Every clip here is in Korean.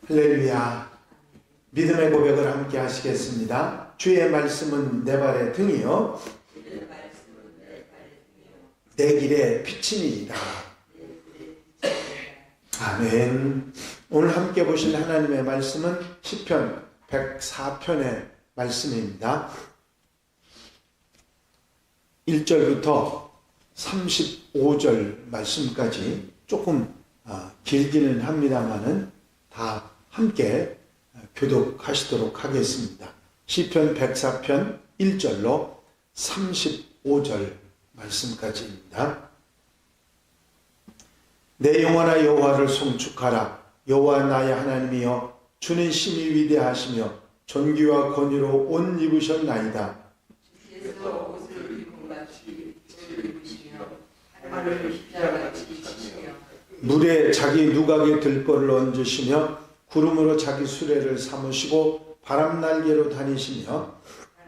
할렐루야. 믿음의 고백을 함께 하시겠습니다. 주의 말씀은 내 발의 등이요 내 길의 빛이니이다. 아멘. 오늘 함께 보실 하나님의 말씀은 시편 104편의 말씀입니다. 1절부터 35절 말씀까지 조금 길기는 합니다만은 다 함께 교독하시도록 하겠습니다. 시편 104편 1절로 35절 말씀까지입니다. 내 영혼아 여호와를 송축하라. 여호와 나의 하나님이여 주는 심히 위대하시며 존귀와 권위로 옷 입으셨나이다. 주께서 옷을 입은 같이 옷을 입으시며 하늘을 십자같이 지시며 물에 자기 누각에 들보를 얹으시며 구름으로 자기 수레를 삼으시고 바람 날개로 다니시며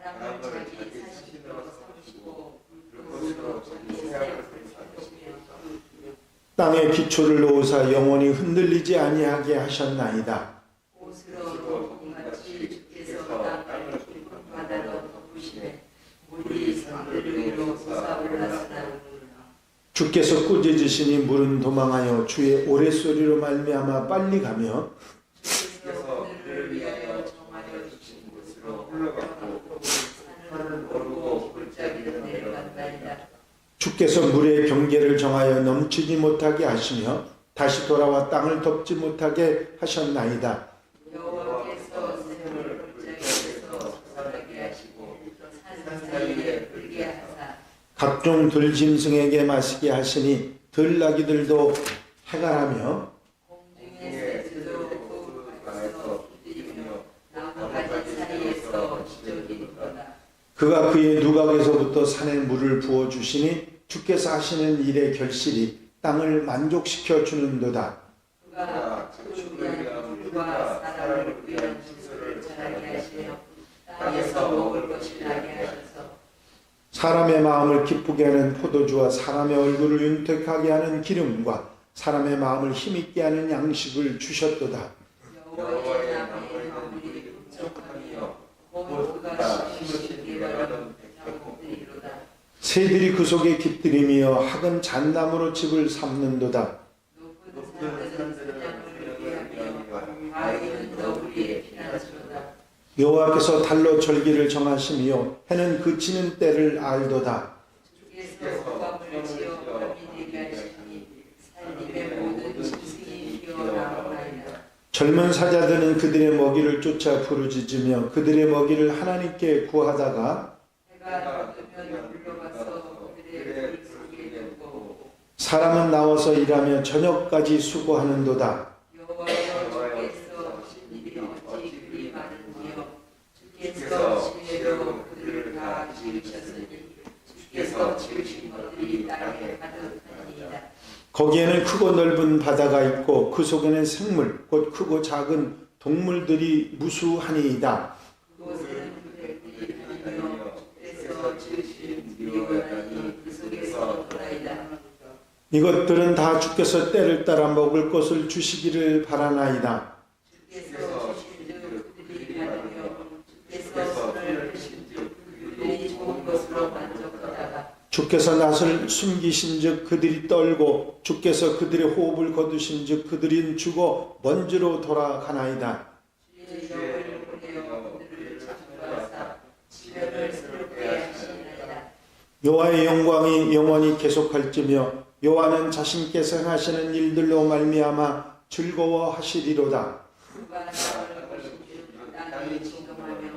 바람을 자기 사신으로 삼으시고 불꽃으로 자기 사역을 삼으시며 땅에 기초를 놓으사 영원히 흔들리지 아니하게 하셨나이다. 옷으로 덮음같이 주께서 땅을 깊은 바다로 덮으시네 물이 산들 위로 솟아올랐으나 주께서 꾸짖으시니 물은 도망하여 주의 오랫소리로 말미암아 빨리 가며 주께서 그들을 위하여 정하여 주신 곳으로 흘러가고 산은 오르고 골짜기는 내려간다이다. 주께서 물의 경계를 정하여 넘치지 못하게 하시며 다시 돌아와 땅을 덮지 못하게 하셨나이다. 여호와께서 샘을 골짜기에서 솟아나게 하시고 산 사이에 불게 하사 각종 들짐승에게 마시게 하시니 들나귀들도 해갈하며 공중의 새들도 그 바다에서 두드리며 나무가지 사이에서 지저귀니거다. 그가 그의 누각에서부터 산에 물을 부어주시니 주께서 하시는 일의 결실이 땅을 만족시켜 주는도다. 그가 그를 위한 물과 사람을 위한 식수를 자라게 하시며 땅에서 먹을 것이 나게 하셔서 사람의 마음을 기쁘게 하는 포도주와 사람의 얼굴을 윤택하게 하는 기름과 사람의 마음을 힘있게 하는 양식을 주셨도다. 여호와의 나무의 나무들이 풍성하며 곧 그가 심으신 개발하는 백향목들이로다. 새들이 그 속에 깃들이며 학은 잣나무로 집을 삼는도다. 높은 산들은 사냥을 위하며 바위는 너구리의 피난처로다. 여호와께서 달로 절기를 정하시며 해는 그치는 때를 알도다. 주께서 호감을 지어 밤이 되게 하시니 살림의 모든 짐승이 피어나오나이다. 젊은 사자들은 그들의 먹이를 쫓아 부르짖으며 그들의 먹이를 하나님께 구하다가 해가 뜨면 물러가서 그들의 물 속에 들고 사람은 나와서 일하며 저녁까지 수고하는도다. 여호와여 주께서 하신 일이 어찌 그리 많은지요. 주께서 지혜로 그들을 다 지으셨으니 주께서 지으신 것들이 땅에 가득하니이다. 거기에는 크고 넓은 바다가 있고 그 속에는 생물 곧 크고 작은 동물들이 무수하니이다. 그곳에는 그들이 다니며 주께서 지으신 미원하니 그 속에서 돌아이다. 이것들은 다 주께서 때를 따라 먹을 것을 주시기를 바라나이다. 주께서 주신즉 그들이 받으며 주께서 손을 드신즉 그들이 좋은 것으로 만족하다가 주께서 낯을 숨기신즉 그들이 떨고 주께서 그들의 호흡을 거두신즉 그들은 죽어 먼지로 돌아가나이다. 주의 영을 보내어 그들을 창조하사 지면을 새롭게 하시나이다. 여호와의 영광이 영원히 계속할지며 여호와는 자신께서 행하시는 일들로 말미암아 즐거워하시리로다. 그가 땅을 거신즉 땅이 진동하며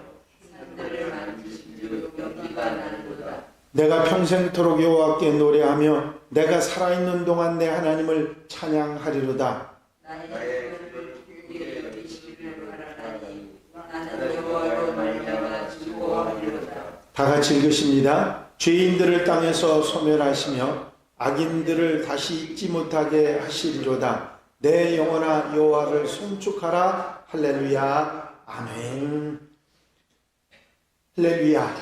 산들을 만드신즉 연기가 나는도다. 내가 평생토록 여호와께 노래하며 내가 살아있는 동안 내 하나님을 찬양하리로다. 나의 그를 기쁘게 여기시기를 바라나니 나는 여호와로 말미암아 즐거워하리로다. 다 같이 읽으십니다. 죄인들을 땅에서 소멸하시며 악인들을 다시 잊지 못하게 하시리로다. 내 영혼아 여호와를 송축하라. 할렐루야. 아멘. 할렐루야.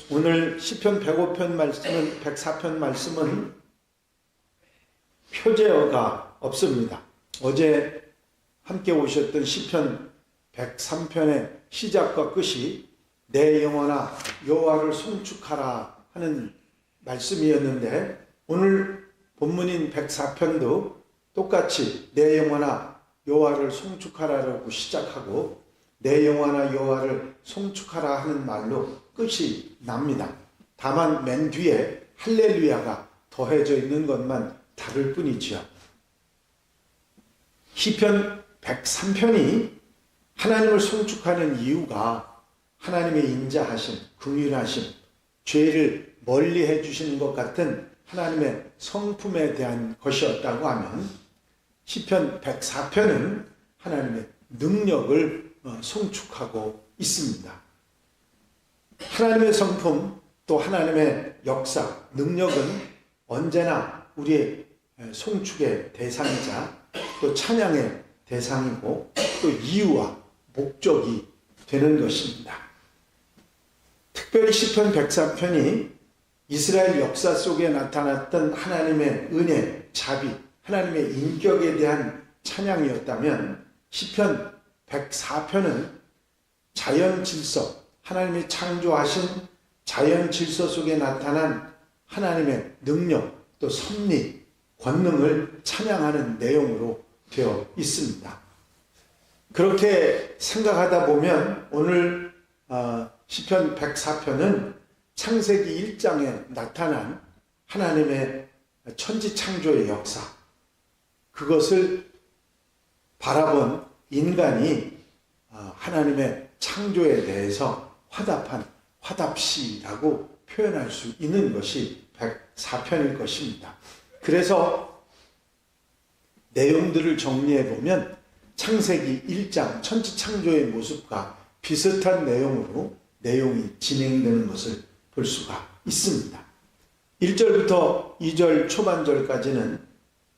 오늘 시편 104편 말씀은 표제어가 없습니다. 어제 함께 오셨던 시편 103편의 시작과 끝이 내 영혼아 여호와를 송축하라 하는 말씀이었는데, 오늘 본문인 104편도 똑같이 내 영혼아 여호와를 송축하라라고 시작하고 내 영혼아 여호와를 송축하라 하는 말로 끝이 납니다. 다만 맨 뒤에 할렐루야가 더해져 있는 것만 다를 뿐이지요. 시편 103편이 하나님을 송축하는 이유가 하나님의 인자하심, 긍휼하심, 죄를 멀리 해주시는 것 같은 하나님의 성품에 대한 것이었다고 하면, 시편 104편은 하나님의 능력을 송축하고 있습니다. 하나님의 성품, 또 하나님의 역사, 능력은 언제나 우리의 송축의 대상이자 또 찬양의 대상이고 또 이유와 목적이 되는 것입니다. 특별히 시편 103편이 이스라엘 역사 속에 나타났던 하나님의 은혜, 자비, 하나님의 인격에 대한 찬양이었다면, 시편 104편은 자연 질서, 하나님이 창조하신 자연 질서 속에 나타난 하나님의 능력, 또 섭리, 권능을 찬양하는 내용으로 되어 있습니다. 그렇게 생각하다 보면 오늘 시편 104편은 창세기 1장에 나타난 하나님의 천지 창조의 역사, 그것을 바라본 인간이 하나님의 창조에 대해서 화답한 화답시라고 표현할 수 있는 것이 104편일 것입니다. 그래서 내용들을 정리해 보면 창세기 1장 천지 창조의 모습과 비슷한 내용이 진행되는 것을 볼 수가 있습니다. 1절부터 2절 초반절까지는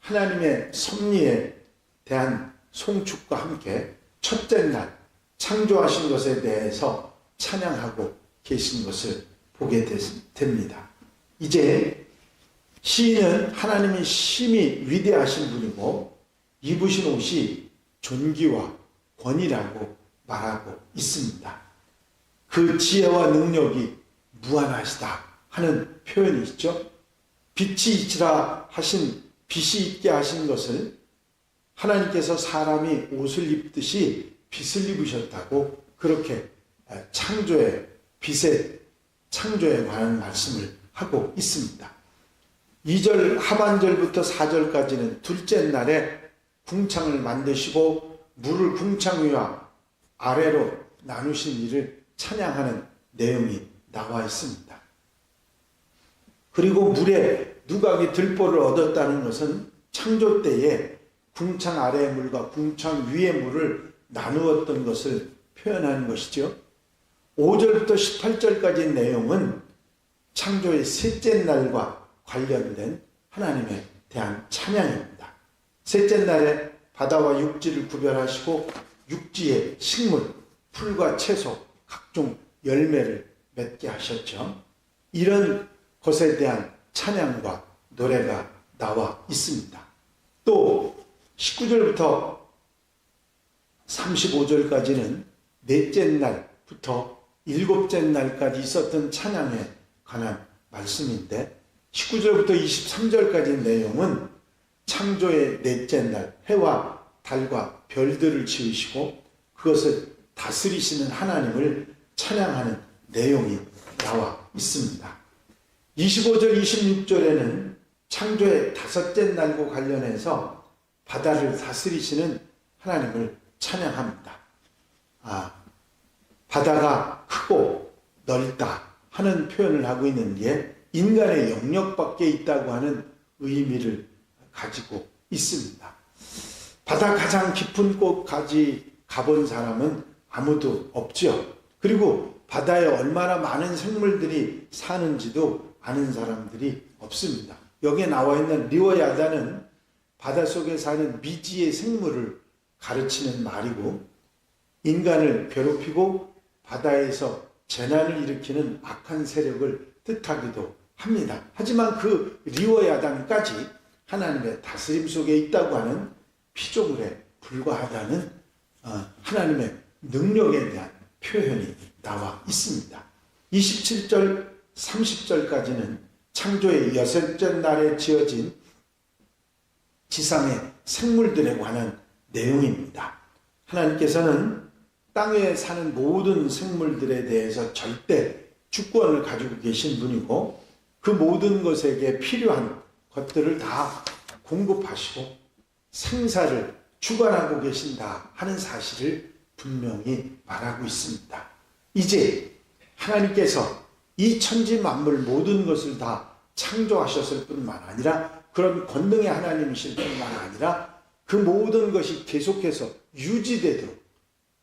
하나님의 섭리에 대한 송축과 함께 첫째 날 창조하신 것에 대해서 찬양하고 계신 것을 보게 됩니다. 이제 시인은 하나님이 심히 위대하신 분이고 입으신 옷이 존귀와 권위라고 말하고 있습니다. 그 지혜와 능력이 무한하시다 하는 표현이 있죠. 빛이 있으라 하신, 빛이 있게 하신 것을 하나님께서 사람이 옷을 입듯이 빛을 입으셨다고, 그렇게 창조의 빛의 창조에 관한 말씀을 하고 있습니다. 2절 하반절부터 4절까지는 둘째 날에 궁창을 만드시고 물을 궁창 위와 아래로 나누신 일을 찬양하는 내용이 나와 있습니다. 그리고 물에 누각이 들보를 얻었다는 것은 창조 때에 궁창 아래의 물과 궁창 위의 물을 나누었던 것을 표현하는 것이죠. 5절부터 18절까지 내용은 창조의 셋째 날과 관련된 하나님에 대한 찬양입니다. 셋째 날에 바다와 육지를 구별하시고 육지의 식물, 풀과 채소, 각종 열매를 맺게 하셨죠. 이런 것에 대한 찬양과 노래가 나와 있습니다. 또 19절부터 35절까지는 넷째 날부터 일곱째 날까지 있었던 찬양에 관한 말씀인데, 19절부터 23절까지 내용은 창조의 넷째 날 해와 달과 별들을 지으시고 그것을 다스리시는 하나님을 찬양하는 내용이 나와 있습니다. 25절 26절에는 창조의 다섯째 날과 관련해서 바다를 다스리시는 하나님을 찬양합니다. 바다가 크고 넓다 하는 표현을 하고 있는 게 인간의 영역 밖에 있다고 하는 의미를 가지고 있습니다. 바다 가장 깊은 곳까지 가본 사람은 아무도 없죠. 그리고 바다에 얼마나 많은 생물들이 사는지도 아는 사람들이 없습니다. 여기에 나와 있는 리워야다는 바닷속에 사는 미지의 생물을 가르치는 말이고, 인간을 괴롭히고 바다에서 재난을 일으키는 악한 세력을 뜻하기도 합니다. 하지만 그 리워야단까지 하나님의 다스림 속에 있다고 하는 피조물의 불과하다는 하나님의 능력에 대한 표현이 나와 있습니다. 27절, 30절까지는 창조의 여섯째 날에 지어진 지상의 생물들에 관한 내용입니다. 하나님께서는 땅에 사는 모든 생물들에 대해서 절대 주권을 가지고 계신 분이고 그 모든 것에게 필요한 것들을 다 공급하시고 생사를 주관하고 계신다 하는 사실을 분명히 말하고 있습니다. 이제 하나님께서 이 천지 만물 모든 것을 다 창조하셨을 뿐만 아니라 그런 권능의 하나님이실 뿐만 아니라 그 모든 것이 계속해서 유지되도록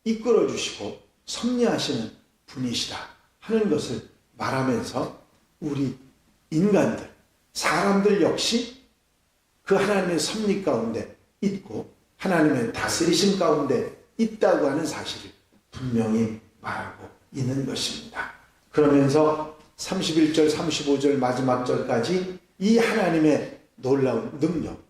이끌어 주시고 섭리하시는 분이시다 하는 것을 말하면서 우리 인간들, 사람들 역시 그 하나님의 섭리 가운데 있고 하나님의 다스리심 가운데 있다고 하는 사실을 분명히 말하고 있는 것입니다. 그러면서 31절, 35절 마지막 절까지 이 하나님의 놀라운 능력,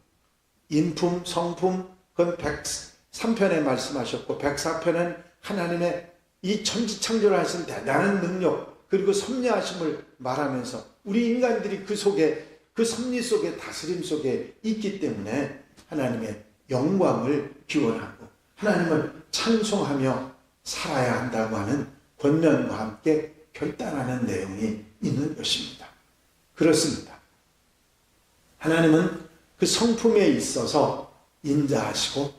인품, 성품, 그건 103편에 말씀하셨고 104편은 하나님의 이 천지창조를 하신 대단한 능력 그리고 섭리하심을 말하면서 우리 인간들이 그 속에 그 섭리 속에 다스림 속에 있기 때문에 하나님의 영광을 기원하고 하나님을 찬송하며 살아야 한다고 하는 권면과 함께 결단하는 내용이 있는 것입니다. 그렇습니다. 하나님은 그 성품에 있어서 인자하시고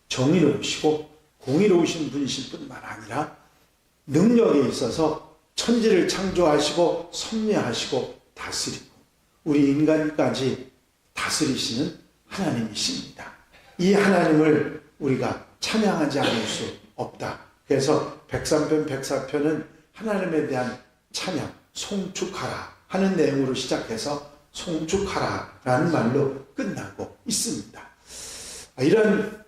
정의로우시고 공의로우신 분이실 뿐만 아니라 능력에 있어서 천지를 창조하시고 섭리하시고 다스리고 우리 인간까지 다스리시는 하나님이십니다. 이 하나님을 우리가 찬양하지 않을 수 없다. 그래서 103편, 104편은 하나님에 대한 찬양, 송축하라 하는 내용으로 시작해서 송축하라 라는 말로 끝나고 있습니다. 이런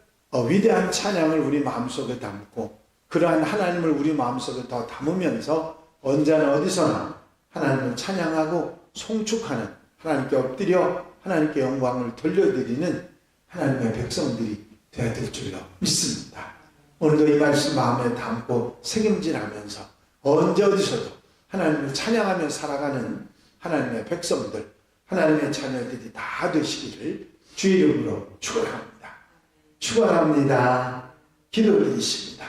위대한 찬양을 우리 마음속에 담고 그러한 하나님을 우리 마음속에 더 담으면서 언제나 어디서나 하나님을 찬양하고 송축하는 하나님께 엎드려 하나님께 영광을 돌려드리는 하나님의 백성들이 되어야 될 줄로 믿습니다. 오늘도 이 말씀 마음에 담고 새김질하면서 언제 어디서도 하나님을 찬양하며 살아가는 하나님의 백성들, 하나님의 자녀들이 다 되시기를 주의 이름으로 축원합니다. 축원합니다. 기도드리십니다.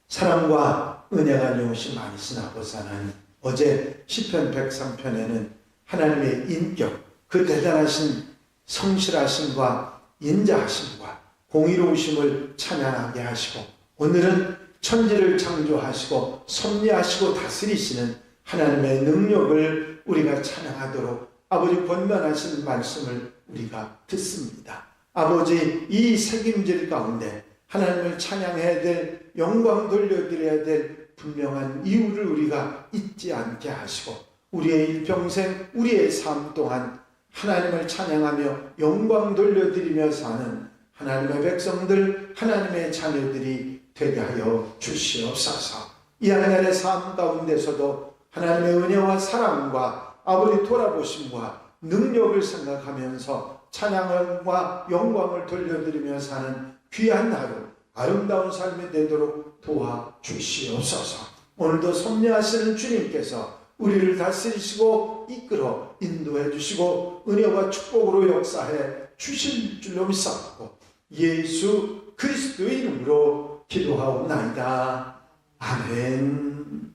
사랑과 은혜가 여호시 많으신 아버지 하나님, 어제 시편 103편에는 하나님의 인격, 그 대단하신 성실하심과 인자하심과 공의로우심을 찬양하게 하시고 오늘은 천지를 창조하시고 섭리하시고 다스리시는 하나님의 능력을 우리가 찬양하도록 아버지 권면하시는 말씀을 우리가 듣습니다. 아버지 이 책임질 가운데 하나님을 찬양해야 될 영광 돌려드려야 될 분명한 이유를 우리가 잊지 않게 하시고 우리의 일평생 우리의 삶 동안 하나님을 찬양하며 영광 돌려드리며 사는 하나님의 백성들 하나님의 자녀들이 되게 하여 주시옵소서. 이 하늘의 삶 가운데서도 하나님의 은혜와 사랑과 아버지 돌아보심과 능력을 생각하면서 찬양과 영광을 돌려드리며 사는 귀한 하루 아름다운 삶이 되도록 도와주시옵소서. 오늘도 섭리하시는 주님께서 우리를 다스리시고 이끌어 인도해 주시고 은혜와 축복으로 역사해 주실 줄로 믿사옵고 예수 그리스도의 이름으로 기도하옵나이다. 아멘.